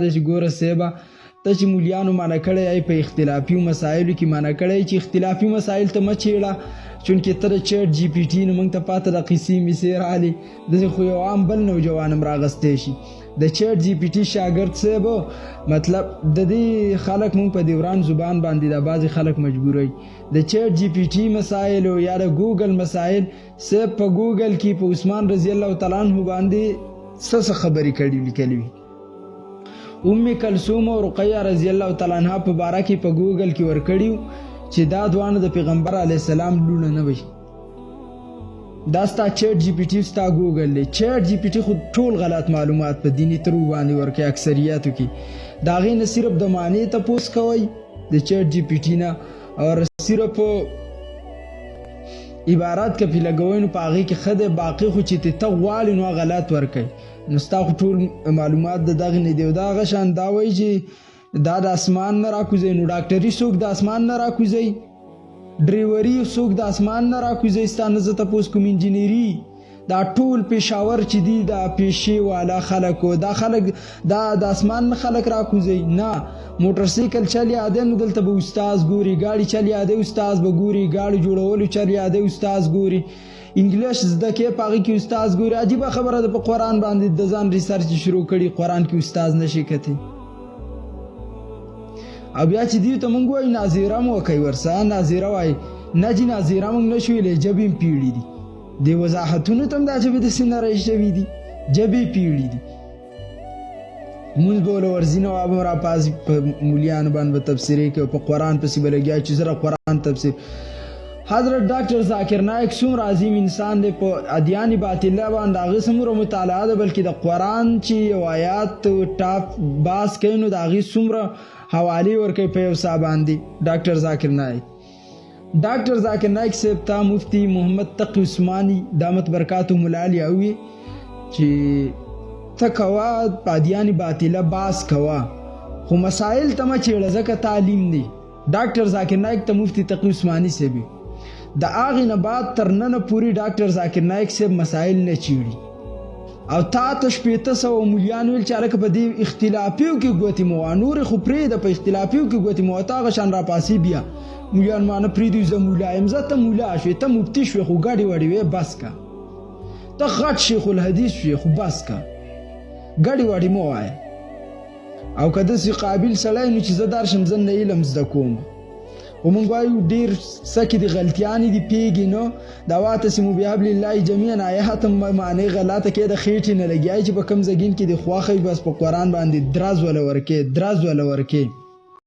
چې ګوره صاحبه ته چې مولیانو معنی کړی ای په اختلافي مسایلو کې معنی کړی چې اختلافي مسایل ته مه چیړه چونکې ته د چیټ جی پی ټي نه موږ ته پاته د قیسې میسې راغلې داسې خو یو عام بل نوجوان هم راغستی شي د چیټ جی پی ټي شاګرد صاحب مطلب د دې خلک موږ په دوران زبان باندې دا بعضې خلک مجبوروي د چیټ جی پی ټي مسایل یا د ګوګل مسایل صاحب په ګوګل کې په عثمان رضی الله تعالی عنه باندې څه خبرې کړي لیکلي وي ام کلثوم او رقیه رضی الله تعالی عنها په باره کې په ګوګل کې ورکړیو چې دا دوانه د پیغمبر علی السلام لونه نه وي دا ستا چیټ جی پی ټي ستا ګوګل دی چیټ جی پی ټي خو ټول غلط معلومات په دیني ترو باندې ورکوي اکثریاتو کې د هغې نه صرف د معنی تپوس کوئ د چیټ جی پی ټي نه او صرف عبارات کپی لګوئ نو په هغې کې ښه دی باقي خو چې ته غواړې نو غلط ورکوي نو ستا خو ټول معلومات د دغې نه دی او د هغه شان دا وایي چې دا د اسمان نه راکوځئ نو ډاکټري څوک د اسمان نه راکوځئ ډریوري څوک د اسمان نه راکوځئ ستا نه زه تپوس کوم انجینري دا ټول پیشاور چې دي دا پیشې والا خلک دا خلک دا د اسمان نه خلک راکوځئ نه موټر سایکل چل یادی نو دلته به استاز ګوري ګاډي چل یادی استاز به ګوري ګاډي جوړولو چل یادی استاز ګوري انګلیش زده کې په هغې کې استاز ګوري عجیبه خبره ده په قرآن باندې د ځان ریسرچ شروع کړي قرآن کې استاز نشي کتی او بیا چې دیو ته مونږ وایو ناظره مو وکئ ورسره ناظره وایي نه جي ناظره مونږ نه شو ویلی ژبې هم پیړي دي دې وضاحتونو ته هم دا ژبې داسې نری شوي دي ژبې پیړي دي مونځ به وله ورځي نواب هم راپاڅي په مولیانو باندې به تبصرې کوي په قرآن پسې به لګیا چې زه قرآن تفسیر حضرت ډاکټر ذاکر نایک څومره عظیم انسان دی په ادیان باطله باندې هغه څومره مطالعه ده بلکې د قرآن چې یو آیات ټاپ باس کوي نو د هغې څومره حوالې ورکوي په یو سا باندې ډاکټر ذاکر نایک صاحب ته مفتی محمد تقی عثماني دامت برکاتهم العالیه وي چې ته کوه په ادیان باطله باس کوه خو مسایل ته مه چیړه ځکه تعلیم دی ډاکټر ذاکر نایک ته مفتی تقی عثماني صاحب د هغې نه بعد تر ننه پورې ډاکټر ذاکر نایک صاحب مسایل نه چیړي او تا ته 800 مولیان ویل چې هلکه په دې اختلافیو کې ګوتې مه وه نورې خو پرېږده په اختلافیو کې ګوتې مه وه ته هغه شان راپاسې بیا مولیان ما نه پرېږدي زه مولا یم زه ته مولا شوې ته مفتي شوې خو ګډې وډې وې بس که ته غټ شیخ الحدیث شوې خو بس که ګډې وډې مه وایه او که داسې قابل سړی نو چې زه درشم زه نه علم زده کوم و مونږ وایو ډېر څه کې د غلطیانې دي پیږي نو دا واعتصموا بحبل الله جمیعا آیه ختم معنی غلطه کې د خېټې نه لګیایي چې په کوم ځګین کې د خواښوي بس په قرآن باندې درز وله ورکې